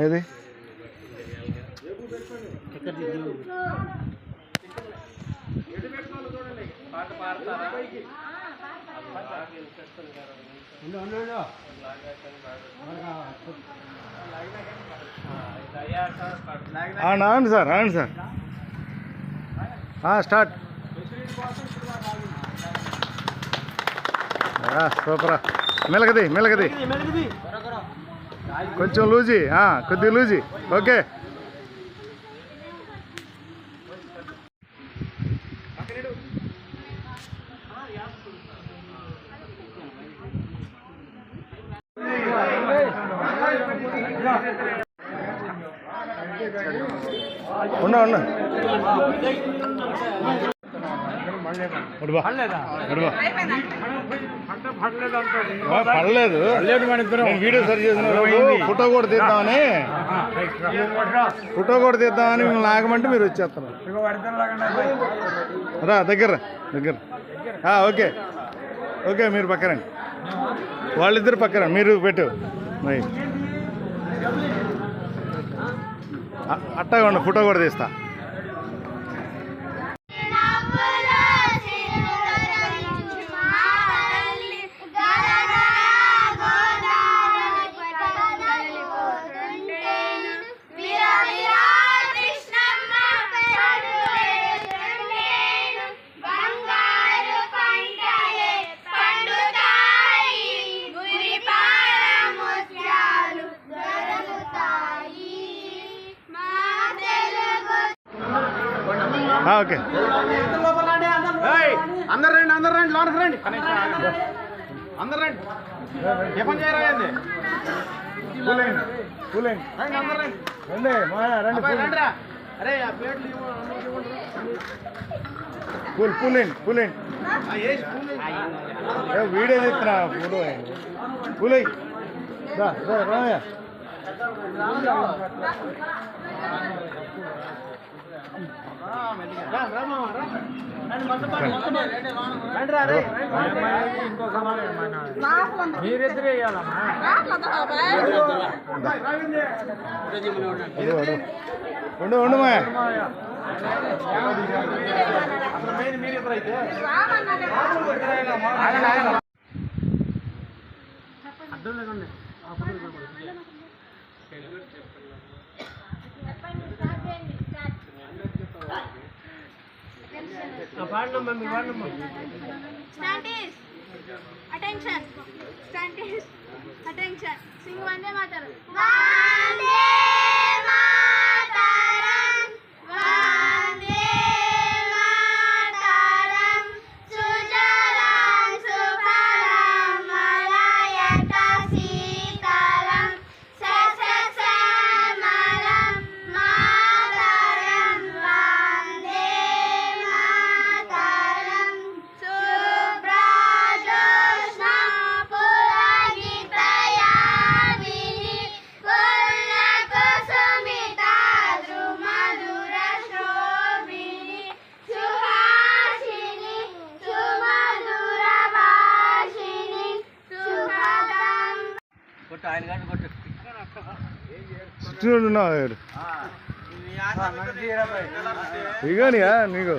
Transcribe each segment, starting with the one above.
ఏది అవును సార్, అవును సార్. స్టార్ట్. సూపరా. మెలగది మెలగది, కొంచెం లూజీ, కొద్దిగా లూజీ. ఓకే. ఉన్నా ఉన్నా పర్లేదు. వీడియో సరి చేసిన ఫోటో కూడా తీద్దామని మిమ్మల్ని ఆగమంటే మీరు వచ్చేస్తున్నారు. రా దగ్గర దగ్గర. ఓకే ఓకే, మీరు పక్కరండి, వాళ్ళిద్దరు పక్కరండి, మీరు పెట్టు. అట్టగా ఉండి ఫోటో కూడా తీస్తా. ఓకే, అందరు రండి, అందరు రండి, లోనకి రండి, అందరు రండి. టిఫిన్ చేయరాయండి, అరే ఆ ప్లేట్లు పూలేండి వీడియో తీస్తున్నా. పూలయ్య రామయ్య. మీరిద్దరే ఉండు ఉండు మా అర్థం లేదండి. Attention. Sing Vande Mataram. ఇగనియా నీకు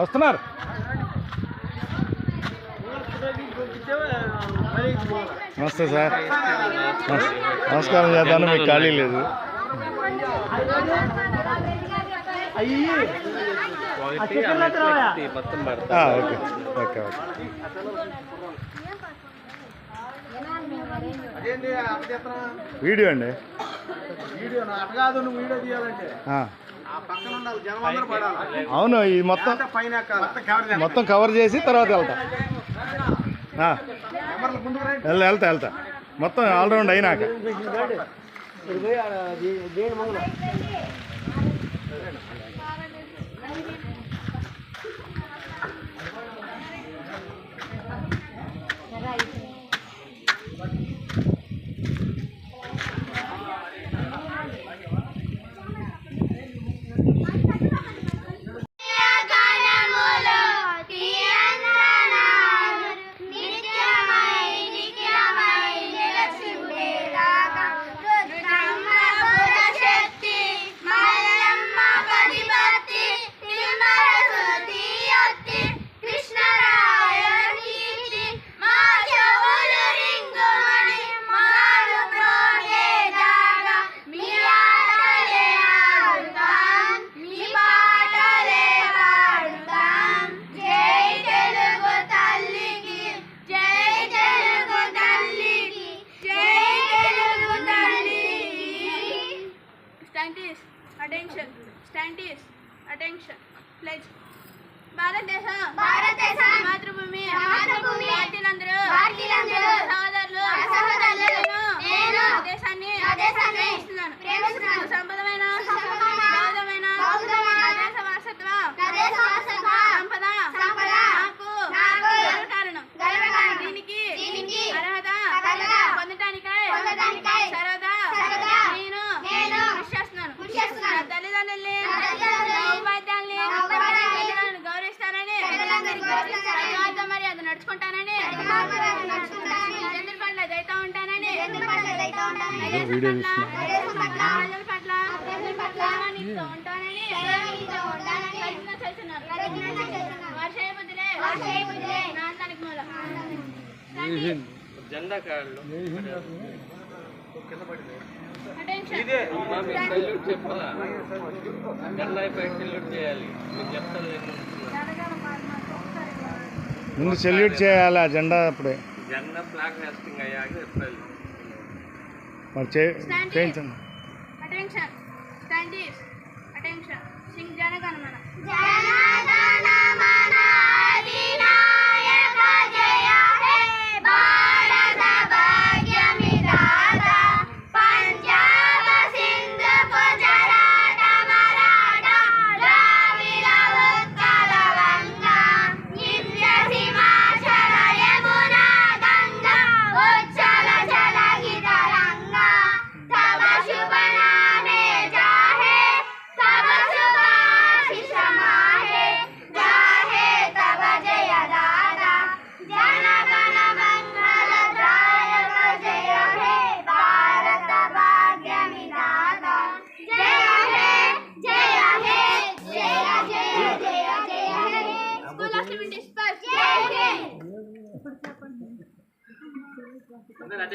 వస్తున్నారు. నమస్తే సార్, నమస్కారం చేద్దాను, మీకు ఖాళీ లేదు. Okay okay okay. వీడియో అండి, అవును. ఇది మొత్తం కవర్ చేసి తర్వాత వెళ్తా. వెళ్తా మొత్తం ఆల్రౌండ్ అయినాక. నడుచుకుంటానని చంద్రుడి పట్ల దయతో ఉంటానని వీడియో ప్రజల పట్ల నీతితో ఉంటానని వర్షయ బుద్ధిలే నా అంతానికి మూలం. జెండా కార్డులు అటెన్షన్ సెల్యూట్ చెప్పాలా? జెండా అయిపోయి సెల్యూట్ చేయాలి. మీకు చెప్తాను ముందు సెల్యూట్ చేయాలి ఆ జెండా అప్పుడే జెండా ఫ్లాగ్ హెస్టింగ్ అయ్యాక చెప్పాలి. మరి Stand చేయించండి. Attention stand easy attention sing Janaganamana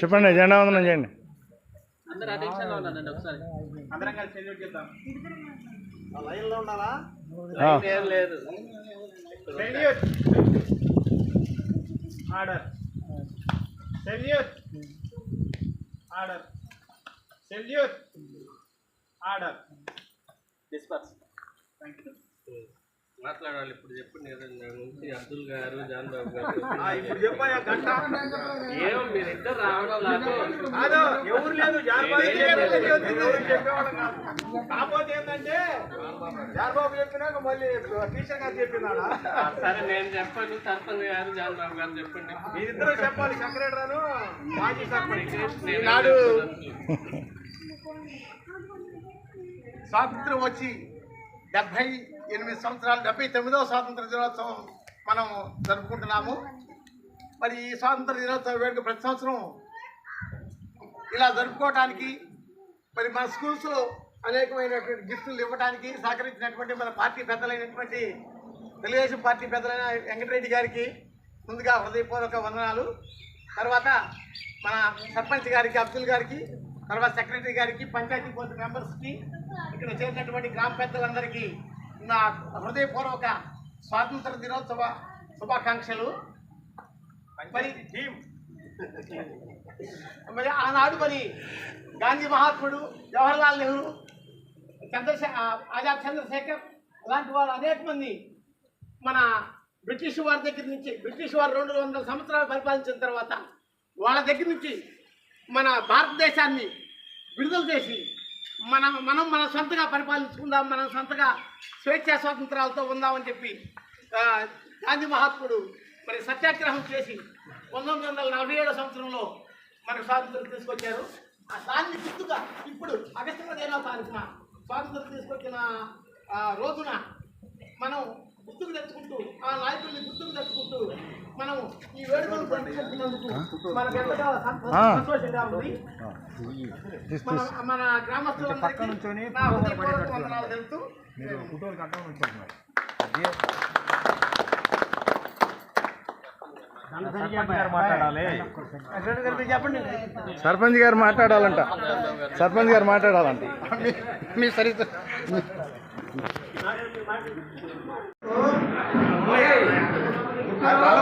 చెప్పండి జెండా వందనం చేయండి. అందరూ అటెన్షన్లో ఉన్నానండి. ఒకసారి అందరం కలిసి సెల్యూట్ చేద్దాం. లైన్లో ఉండాలా? ఏం లేదు. Salute order salute order salute order disperse మాట్లాడాలి. ఇప్పుడు చెప్పండి కదా నుంచి అబ్దుల్ గారు జాన్ బాబు గారు ఇప్పుడు చెప్పాయా గంట ఏమో మీరు ఇద్దరు రావడం నాకు కాదు ఎవరు లేదు చెప్పేవాళ్ళం కాదు. కాకపోతే ఏంటంటే జాన్బాబు చెప్పినాక మళ్ళీ టీచర్ గారు చెప్పినాడా? సరే నేను చెప్పండి. సర్పంచ్ గారు జాన్ బాబు గారు చెప్పండి. మీరిద్దరూ చెప్పాలి. సెక్రటరీను మాజీ సర్పంచ్. ఈనాడు స్వాతంత్రం వచ్చి 78 సంవత్సరాలు 79వ స్వాతంత్ర దినోత్సవం మనం జరుపుకుంటున్నాము. మరి ఈ స్వాతంత్ర దినోత్సవ వేడుక ప్రతి సంవత్సరం ఇలా జరుపుకోవడానికి మరి మన స్కూల్స్లో అనేకమైనటువంటి గిఫ్టులు ఇవ్వడానికి సహకరించినటువంటి మన పార్టీ పెద్దలైనటువంటి తెలుగుదేశం పార్టీ పెద్దలైన వెంకటరెడ్డి గారికి ముందుగా హృదయపూర్వక వందనాలు. తర్వాత మన సర్పంచ్ గారికి అబ్దుల్ గారికి, తర్వాత సెక్రటరీ గారికి, పంచాయతీ బోర్డు మెంబర్స్కి, ఇక్కడ చేరినటువంటి గ్రామ పెద్దలందరికీ నా హృదయపూర్వక స్వాతంత్ర దినోత్సవ శుభాకాంక్షలు. మరి ఆనాడు మరి గాంధీ మహాత్ముడు, జవహర్లాల్ నెహ్రూ, ఆజాద్ చంద్రశేఖర్ అలాంటి వాళ్ళు అనేక మంది మన బ్రిటిష్ వారి దగ్గర నుంచి, బ్రిటిష్ వారు 200 సంవత్సరాలు పరిపాలించిన తర్వాత వాళ్ళ దగ్గర నుంచి మన భారతదేశాన్ని విడుదల చేసి మనం మన సొంతగా పరిపాలించుకుందాం, మనం సొంతగా స్వేచ్ఛా స్వాతంత్రాలతో ఉందామని చెప్పి గాంధీ మహాత్ముడు మరి సత్యాగ్రహం చేసి 1947 సంవత్సరంలో మనకు స్వాతంత్రం తీసుకొచ్చారు. దాన్ని గుర్తుగా ఇప్పుడు ఆగస్టు 15వ తారీఖున స్వాతంత్రం తీసుకొచ్చిన రోజున మనం గుర్తుకు తెచ్చుకుంటూ, ఆ నాయకుల్ని గుర్తుకు తెచ్చుకుంటూ మనం ఈ వేడుకలు జరుపుకుంటున్నందుకు మనకు ఎంతగా సంతోషంగా ఉంది. మన గ్రామస్తులందరికీ నా హృదయపూర్వక వందనాలు తెలుపుతూ చెప్పండి. సర్పంచ్ గారు మాట్లాడాలంట. సర్పంచ్ గారు మాట్లాడాలంట. మీ సరి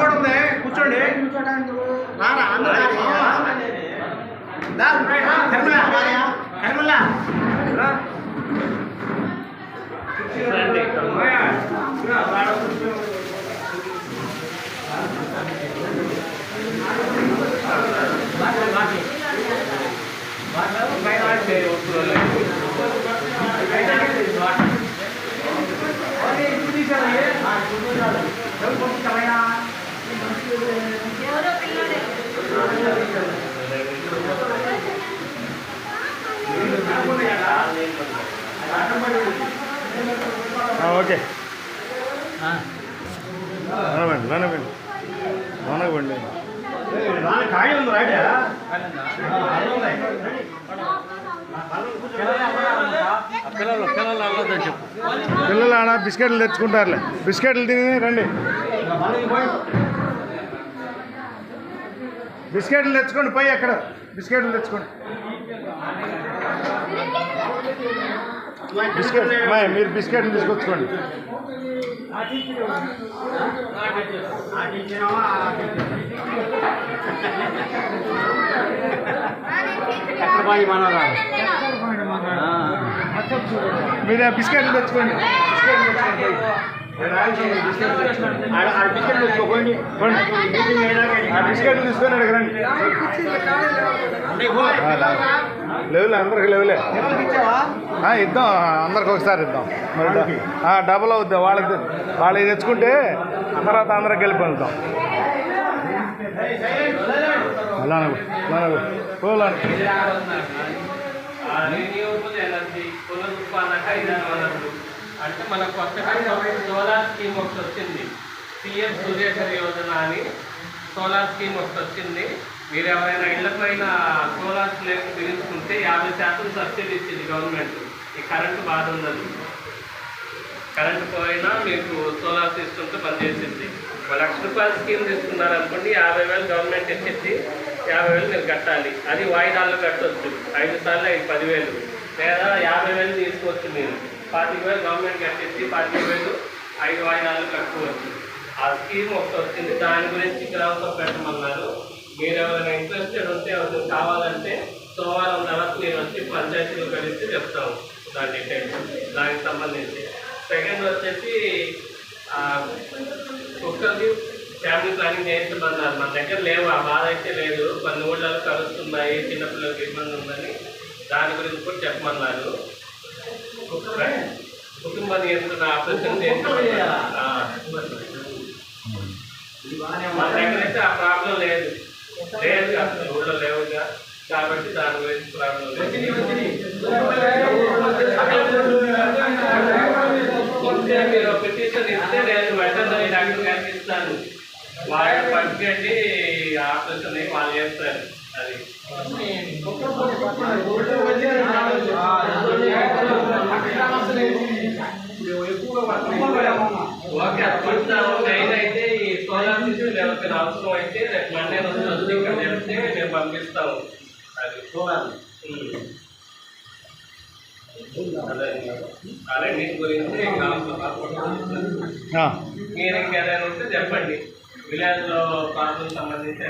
కూడా ఉంది. కూర్చోండి. ఎవరో పిల్లడే లోనకి పండి పిల్లలు అవ్వద్దని చెప్పు. పిల్లలు ఆడ బిస్కెట్లు తెచ్చుకుంటారులే, బిస్కెట్లు తిని రండి. బిస్కెట్లు తెచ్చుకోండి, పోయి అక్కడ బిస్కెట్లు తెచ్చుకోండి. బిస్కెట్ మీరు బిస్కెట్లు తీసుకొచ్చుకోండి. మీరు ఆ బిస్కెట్లు తెచ్చుకోండి. బిస్కెట్లు తెచ్చుకోండి, ఆ బిస్కెట్లు తీసుకొని అడగరండి. లేవులే, అందరికి లేవులే. ఇద్దాం, అందరికి ఒకసారి ఇద్దాం. మరి డబల్ అవుద్దాం, వాళ్ళకి తెచ్చుకుంటే తర్వాత అందరికి వెళ్ళి వెళ్తాం. రిన్యూవబుల్ ఎనర్జీ పునరుత్పాదక ఇంధన వనరులు అంటే మనకు కొత్తగా సోలార్ స్కీమ్ ఒకటి వచ్చింది. పిఎం సూర్యఘర్ యోజన అని సోలార్ స్కీమ్ ఒకటి వచ్చింది. మీరు ఎవరైనా ఇళ్ల పైన సోలార్ ప్లేట్ బిగించుకుంటే 50% సబ్సిడీ ఇచ్చింది గవర్నమెంట్. ఈ కరెంటు బాధ ఉన్నది, కరెంటు పోయినా మీకు సోలార్ సిస్టమ్తో పనిచేసింది. ₹1,00,000 స్కీమ్ తీసుకున్నారనుకోండి, 50,000 గవర్నమెంట్ ఇచ్చింది, 50,000 మీరు కట్టాలి. అది వాయిదాల్లో కట్టవచ్చు, 5 సార్లు 10,000, లేదా 50,000 తీసుకోవచ్చు. మీరు 40,000 గవర్నమెంట్ కట్టించి 40,000 5 వాయిదాలు కట్టుకోవచ్చు. ఆ స్కీమ్ ఒకటి వచ్చింది, దాని గురించి గ్రామంతో పెట్టమన్నారు. మీరు ఎవరైనా ఇంట్రెస్టెడ్ ఉంటే, ఎవరైనా కావాలంటే సోమవారం తర్వాత మీరు వచ్చి పంచాయతీలో కలిసి చెప్తాము దాని డీటెయిల్స్, దానికి సంబంధించి. సెకండ్ వచ్చేసి కుక్కర్కి ఫ్యామిలీ ప్లానింగ్ చేయించమన్నారు. మన దగ్గర లేవు, ఆ బాధ అయితే లేదు. కొన్ని ఊళ్ళలో కలుస్తున్నాయి, చిన్నపిల్లలకి ఇబ్బంది ఉందని దాని గురించి కూడా చెప్పమన్నారు. కుటుంబ నియంత్రణ ఆపరేషన్ మన దగ్గర అయితే ఆ ప్రాబ్లం లేదు, అసలు ఊళ్ళో లేవుగా, కాబట్టి దాని గురించి ప్రాబ్లం లేదు. మీరు పిటిషన్ ఇస్తే నేను వెంటనే డాక్టర్ గారికి ఇస్తాను, వాళ్ళు పట్టుకెళ్ళి ఆపరేషన్ వాళ్ళు చేస్తారు. అది ఓకే, అది కొంచెం మెయిన్ అయితే ఈ సోలార్ సిస్టమ్ ఎవరికైనా అవసరం అయితే రేపు మండే రోజు వచ్చి ఇక్కడ చెప్తే మేము పంపిస్తాము. అది అదే మీ గురించి మీరు ఇంకేదైనా ఉంటే చెప్పండి. విలేజ్లో ప్రాబ్లం సంబంధించి